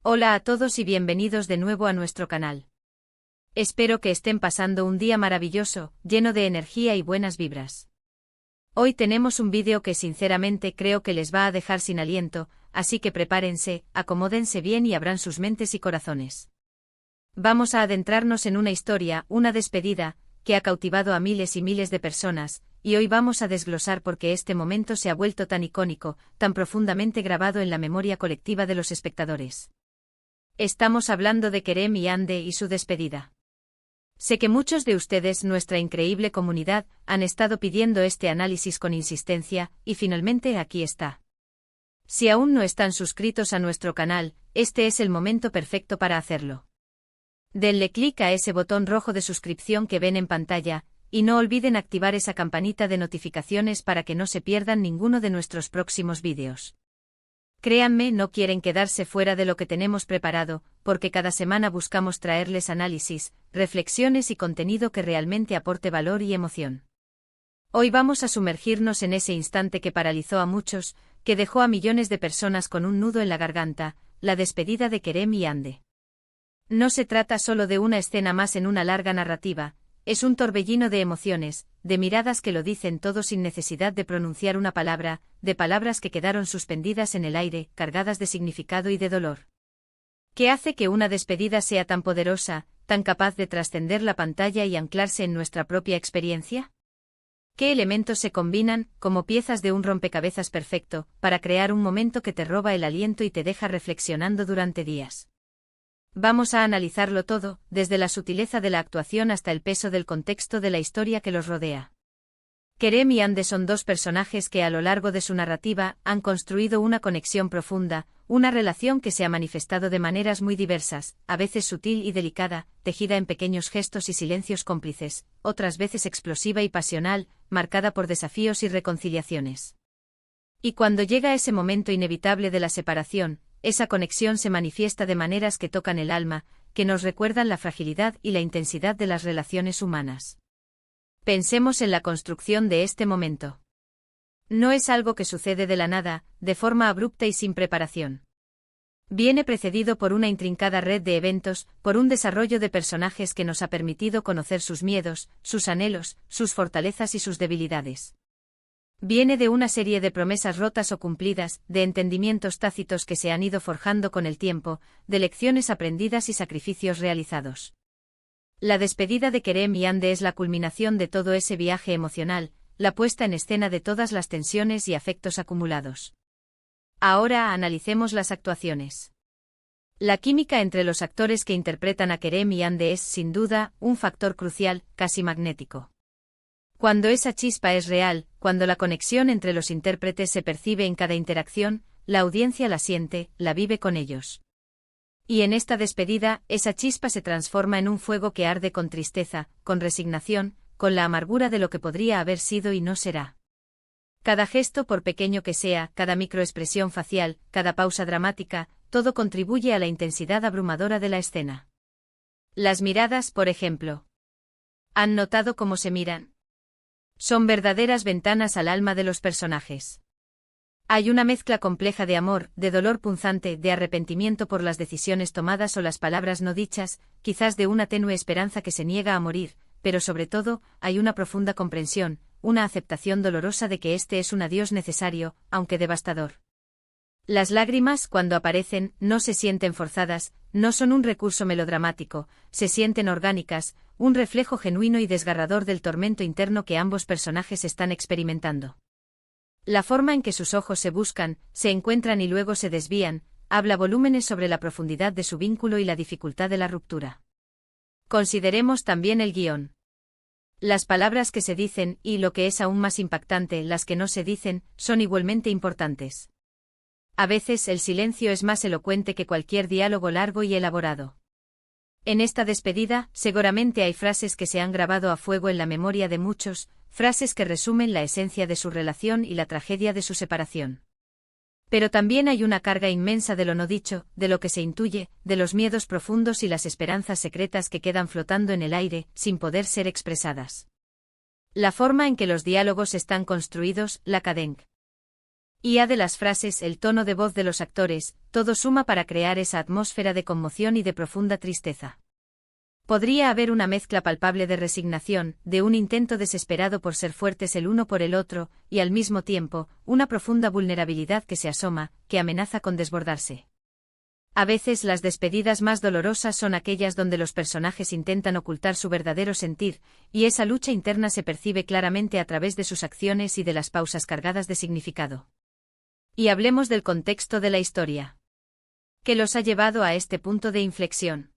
Hola a todos y bienvenidos de nuevo a nuestro canal. Espero que estén pasando un día maravilloso, lleno de energía y buenas vibras. Hoy tenemos un vídeo que sinceramente creo que les va a dejar sin aliento, así que prepárense, acomódense bien y abran sus mentes y corazones. Vamos a adentrarnos en una historia, una despedida, que ha cautivado a miles y miles de personas, y hoy vamos a desglosar por qué este momento se ha vuelto tan icónico, tan profundamente grabado en la memoria colectiva de los espectadores. Estamos hablando de Kerem y Hande y su despedida. Sé que muchos de ustedes, nuestra increíble comunidad, han estado pidiendo este análisis con insistencia, y finalmente aquí está. Si aún no están suscritos a nuestro canal, este es el momento perfecto para hacerlo. Denle clic a ese botón rojo de suscripción que ven en pantalla, y no olviden activar esa campanita de notificaciones para que no se pierdan ninguno de nuestros próximos vídeos. Créanme, no quieren quedarse fuera de lo que tenemos preparado, porque cada semana buscamos traerles análisis, reflexiones y contenido que realmente aporte valor y emoción. Hoy vamos a sumergirnos en ese instante que paralizó a muchos, que dejó a millones de personas con un nudo en la garganta, la despedida de Kerem y Hande. No se trata solo de una escena más en una larga narrativa, es un torbellino de emociones, de miradas que lo dicen todo sin necesidad de pronunciar una palabra, de palabras que quedaron suspendidas en el aire, cargadas de significado y de dolor. ¿Qué hace que una despedida sea tan poderosa, tan capaz de trascender la pantalla y anclarse en nuestra propia experiencia? ¿Qué elementos se combinan, como piezas de un rompecabezas perfecto, para crear un momento que te roba el aliento y te deja reflexionando durante días? Vamos a analizarlo todo, desde la sutileza de la actuación hasta el peso del contexto de la historia que los rodea. Kerem y Hande son dos personajes que a lo largo de su narrativa han construido una conexión profunda, una relación que se ha manifestado de maneras muy diversas, a veces sutil y delicada, tejida en pequeños gestos y silencios cómplices, otras veces explosiva y pasional, marcada por desafíos y reconciliaciones. Y cuando llega ese momento inevitable de la separación, esa conexión se manifiesta de maneras que tocan el alma, que nos recuerdan la fragilidad y la intensidad de las relaciones humanas. Pensemos en la construcción de este momento. No es algo que sucede de la nada, de forma abrupta y sin preparación. Viene precedido por una intrincada red de eventos, por un desarrollo de personajes que nos ha permitido conocer sus miedos, sus anhelos, sus fortalezas y sus debilidades. Viene de una serie de promesas rotas o cumplidas, de entendimientos tácitos que se han ido forjando con el tiempo, de lecciones aprendidas y sacrificios realizados. La despedida de Kerem y Hande es la culminación de todo ese viaje emocional, la puesta en escena de todas las tensiones y afectos acumulados. Ahora analicemos las actuaciones. La química entre los actores que interpretan a Kerem y Hande es, sin duda, un factor crucial, casi magnético. Cuando esa chispa es real, cuando la conexión entre los intérpretes se percibe en cada interacción, la audiencia la siente, la vive con ellos. Y en esta despedida, esa chispa se transforma en un fuego que arde con tristeza, con resignación, con la amargura de lo que podría haber sido y no será. Cada gesto, por pequeño que sea, cada microexpresión facial, cada pausa dramática, todo contribuye a la intensidad abrumadora de la escena. Las miradas, por ejemplo. ¿Han notado cómo se miran? Son verdaderas ventanas al alma de los personajes. Hay una mezcla compleja de amor, de dolor punzante, de arrepentimiento por las decisiones tomadas o las palabras no dichas, quizás de una tenue esperanza que se niega a morir, pero sobre todo, hay una profunda comprensión, una aceptación dolorosa de que este es un adiós necesario, aunque devastador. Las lágrimas, cuando aparecen, no se sienten forzadas, no son un recurso melodramático, se sienten orgánicas, un reflejo genuino y desgarrador del tormento interno que ambos personajes están experimentando. La forma en que sus ojos se buscan, se encuentran y luego se desvían, habla volúmenes sobre la profundidad de su vínculo y la dificultad de la ruptura. Consideremos también el guión. Las palabras que se dicen, y lo que es aún más impactante, las que no se dicen, son igualmente importantes. A veces el silencio es más elocuente que cualquier diálogo largo y elaborado. En esta despedida, seguramente hay frases que se han grabado a fuego en la memoria de muchos, frases que resumen la esencia de su relación y la tragedia de su separación. Pero también hay una carga inmensa de lo no dicho, de lo que se intuye, de los miedos profundos y las esperanzas secretas que quedan flotando en el aire, sin poder ser expresadas. La forma en que los diálogos están construidos, la cadenque. Y de las frases, el tono de voz de los actores, todo suma para crear esa atmósfera de conmoción y de profunda tristeza. Podría haber una mezcla palpable de resignación, de un intento desesperado por ser fuertes el uno por el otro, y al mismo tiempo, una profunda vulnerabilidad que se asoma, que amenaza con desbordarse. A veces las despedidas más dolorosas son aquellas donde los personajes intentan ocultar su verdadero sentir, y esa lucha interna se percibe claramente a través de sus acciones y de las pausas cargadas de significado. Y hablemos del contexto de la historia. ¿Qué los ha llevado a este punto de inflexión?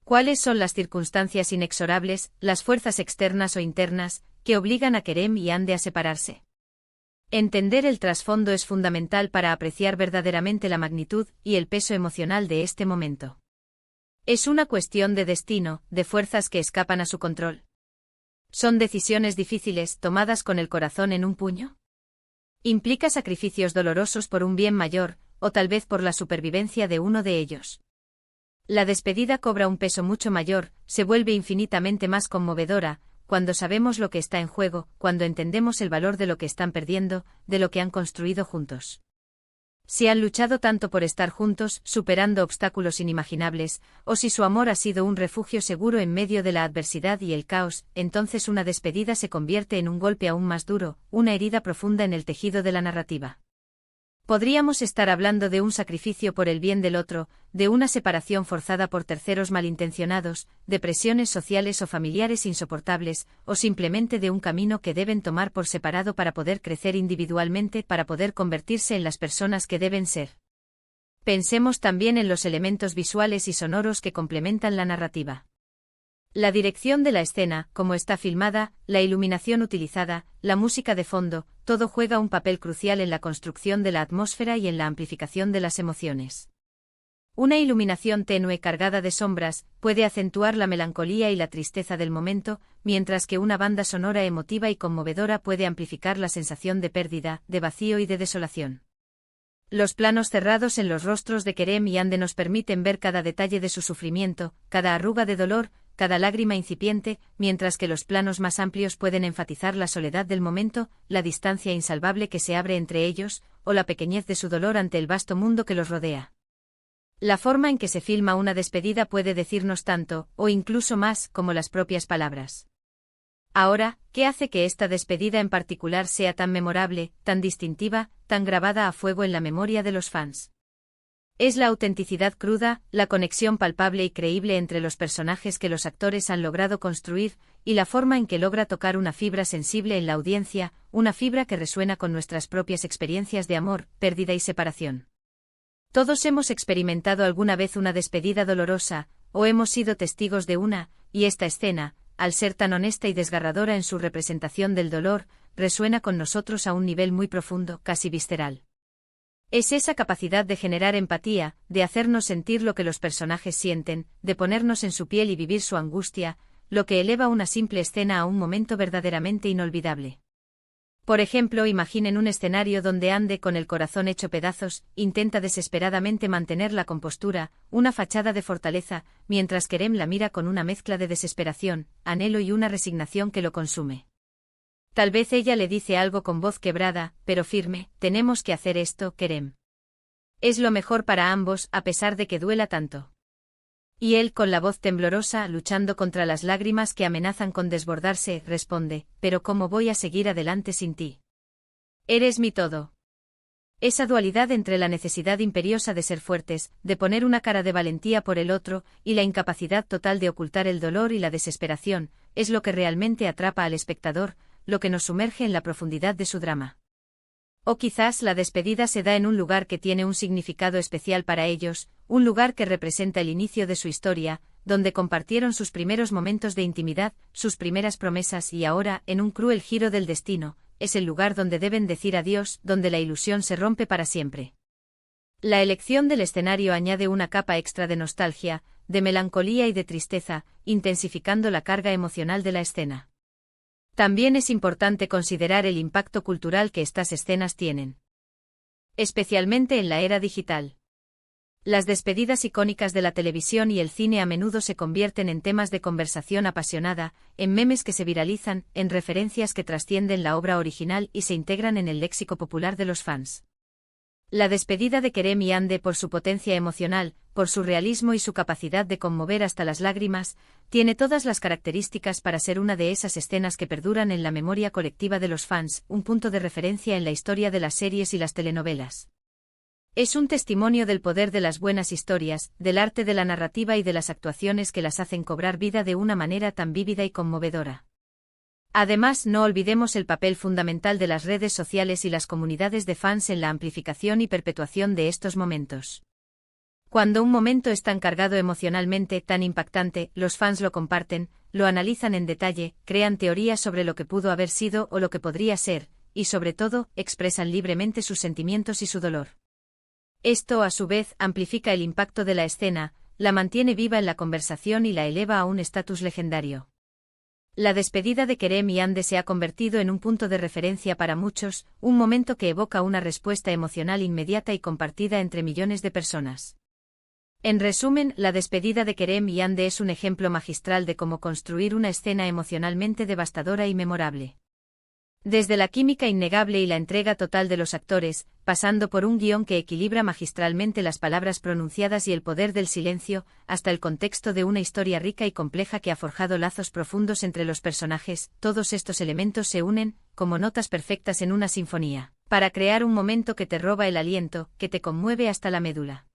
¿Cuáles son las circunstancias inexorables, las fuerzas externas o internas, que obligan a Kerem y Ande a separarse? Entender el trasfondo es fundamental para apreciar verdaderamente la magnitud y el peso emocional de este momento. ¿Es una cuestión de destino, de fuerzas que escapan a su control? ¿Son decisiones difíciles tomadas con el corazón en un puño? ¿Implica sacrificios dolorosos por un bien mayor, o tal vez por la supervivencia de uno de ellos? La despedida cobra un peso mucho mayor, se vuelve infinitamente más conmovedora, cuando sabemos lo que está en juego, cuando entendemos el valor de lo que están perdiendo, de lo que han construido juntos. Si han luchado tanto por estar juntos, superando obstáculos inimaginables, o si su amor ha sido un refugio seguro en medio de la adversidad y el caos, entonces una despedida se convierte en un golpe aún más duro, una herida profunda en el tejido de la narrativa. Podríamos estar hablando de un sacrificio por el bien del otro, de una separación forzada por terceros malintencionados, de presiones sociales o familiares insoportables, o simplemente de un camino que deben tomar por separado para poder crecer individualmente, para poder convertirse en las personas que deben ser. Pensemos también en los elementos visuales y sonoros que complementan la narrativa. La dirección de la escena, cómo está filmada, la iluminación utilizada, la música de fondo, todo juega un papel crucial en la construcción de la atmósfera y en la amplificación de las emociones. Una iluminación tenue cargada de sombras puede acentuar la melancolía y la tristeza del momento, mientras que una banda sonora emotiva y conmovedora puede amplificar la sensación de pérdida, de vacío y de desolación. Los planos cerrados en los rostros de Kerem y Ande nos permiten ver cada detalle de su sufrimiento, cada arruga de dolor, cada lágrima incipiente, mientras que los planos más amplios pueden enfatizar la soledad del momento, la distancia insalvable que se abre entre ellos, o la pequeñez de su dolor ante el vasto mundo que los rodea. La forma en que se filma una despedida puede decirnos tanto, o incluso más, como las propias palabras. Ahora, ¿qué hace que esta despedida en particular sea tan memorable, tan distintiva, tan grabada a fuego en la memoria de los fans? Es la autenticidad cruda, la conexión palpable y creíble entre los personajes que los actores han logrado construir, y la forma en que logra tocar una fibra sensible en la audiencia, una fibra que resuena con nuestras propias experiencias de amor, pérdida y separación. Todos hemos experimentado alguna vez una despedida dolorosa, o hemos sido testigos de una, y esta escena, al ser tan honesta y desgarradora en su representación del dolor, resuena con nosotros a un nivel muy profundo, casi visceral. Es esa capacidad de generar empatía, de hacernos sentir lo que los personajes sienten, de ponernos en su piel y vivir su angustia, lo que eleva una simple escena a un momento verdaderamente inolvidable. Por ejemplo, imaginen un escenario donde Ande, con el corazón hecho pedazos, intenta desesperadamente mantener la compostura, una fachada de fortaleza, mientras Kerem la mira con una mezcla de desesperación, anhelo y una resignación que lo consume. Tal vez ella le dice algo con voz quebrada, pero firme: tenemos que hacer esto, Kerem. Es lo mejor para ambos, a pesar de que duela tanto. Y él, con la voz temblorosa, luchando contra las lágrimas que amenazan con desbordarse, responde: pero ¿cómo voy a seguir adelante sin ti? Eres mi todo. Esa dualidad entre la necesidad imperiosa de ser fuertes, de poner una cara de valentía por el otro, y la incapacidad total de ocultar el dolor y la desesperación, es lo que realmente atrapa al espectador, lo que nos sumerge en la profundidad de su drama. O quizás la despedida se da en un lugar que tiene un significado especial para ellos, un lugar que representa el inicio de su historia, donde compartieron sus primeros momentos de intimidad, sus primeras promesas y ahora, en un cruel giro del destino, es el lugar donde deben decir adiós, donde la ilusión se rompe para siempre. La elección del escenario añade una capa extra de nostalgia, de melancolía y de tristeza, intensificando la carga emocional de la escena. También es importante considerar el impacto cultural que estas escenas tienen. Especialmente en la era digital. Las despedidas icónicas de la televisión y el cine a menudo se convierten en temas de conversación apasionada, en memes que se viralizan, en referencias que trascienden la obra original y se integran en el léxico popular de los fans. La despedida de Kerem y Ande, por su potencia emocional, por su realismo y su capacidad de conmover hasta las lágrimas, tiene todas las características para ser una de esas escenas que perduran en la memoria colectiva de los fans, un punto de referencia en la historia de las series y las telenovelas. Es un testimonio del poder de las buenas historias, del arte de la narrativa y de las actuaciones que las hacen cobrar vida de una manera tan vívida y conmovedora. Además, no olvidemos el papel fundamental de las redes sociales y las comunidades de fans en la amplificación y perpetuación de estos momentos. Cuando un momento es tan cargado emocionalmente, tan impactante, los fans lo comparten, lo analizan en detalle, crean teorías sobre lo que pudo haber sido o lo que podría ser, y sobre todo, expresan libremente sus sentimientos y su dolor. Esto, a su vez, amplifica el impacto de la escena, la mantiene viva en la conversación y la eleva a un estatus legendario. La despedida de Kerem y Ande se ha convertido en un punto de referencia para muchos, un momento que evoca una respuesta emocional inmediata y compartida entre millones de personas. En resumen, la despedida de Kerem y Ande es un ejemplo magistral de cómo construir una escena emocionalmente devastadora y memorable. Desde la química innegable y la entrega total de los actores, pasando por un guión que equilibra magistralmente las palabras pronunciadas y el poder del silencio, hasta el contexto de una historia rica y compleja que ha forjado lazos profundos entre los personajes, todos estos elementos se unen, como notas perfectas en una sinfonía, para crear un momento que te roba el aliento, que te conmueve hasta la médula.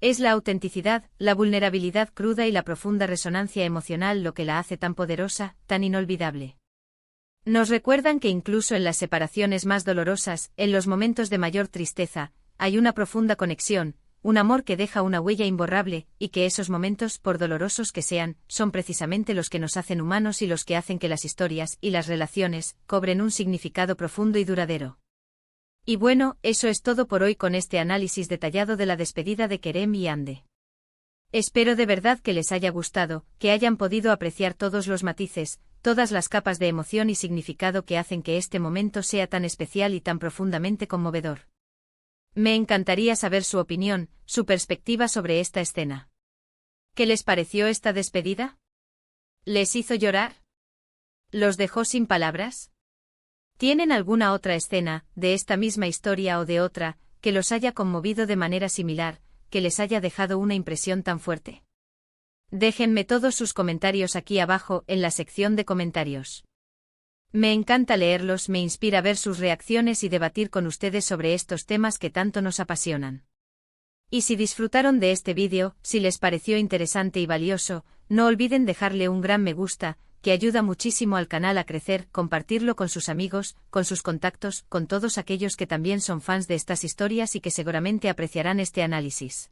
Es la autenticidad, la vulnerabilidad cruda y la profunda resonancia emocional lo que la hace tan poderosa, tan inolvidable. Nos recuerdan que incluso en las separaciones más dolorosas, en los momentos de mayor tristeza, hay una profunda conexión, un amor que deja una huella imborrable, y que esos momentos, por dolorosos que sean, son precisamente los que nos hacen humanos y los que hacen que las historias y las relaciones cobren un significado profundo y duradero. Y bueno, eso es todo por hoy con este análisis detallado de la despedida de Kerem y Ande. Espero de verdad que les haya gustado, que hayan podido apreciar todos los matices, todas las capas de emoción y significado que hacen que este momento sea tan especial y tan profundamente conmovedor. Me encantaría saber su opinión, su perspectiva sobre esta escena. ¿Qué les pareció esta despedida? ¿Les hizo llorar? ¿Los dejó sin palabras? ¿Tienen alguna otra escena, de esta misma historia o de otra, que los haya conmovido de manera similar, que les haya dejado una impresión tan fuerte? Déjenme todos sus comentarios aquí abajo, en la sección de comentarios. Me encanta leerlos, me inspira ver sus reacciones y debatir con ustedes sobre estos temas que tanto nos apasionan. Y si disfrutaron de este vídeo, si les pareció interesante y valioso, no olviden dejarle un gran me gusta, que ayuda muchísimo al canal a crecer, compartirlo con sus amigos, con sus contactos, con todos aquellos que también son fans de estas historias y que seguramente apreciarán este análisis.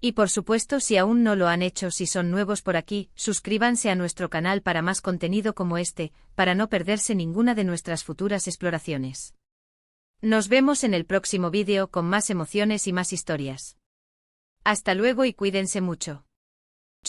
Y por supuesto, si aún no lo han hecho, si son nuevos por aquí, suscríbanse a nuestro canal para más contenido como este, para no perderse ninguna de nuestras futuras exploraciones. Nos vemos en el próximo vídeo con más emociones y más historias. Hasta luego y cuídense mucho.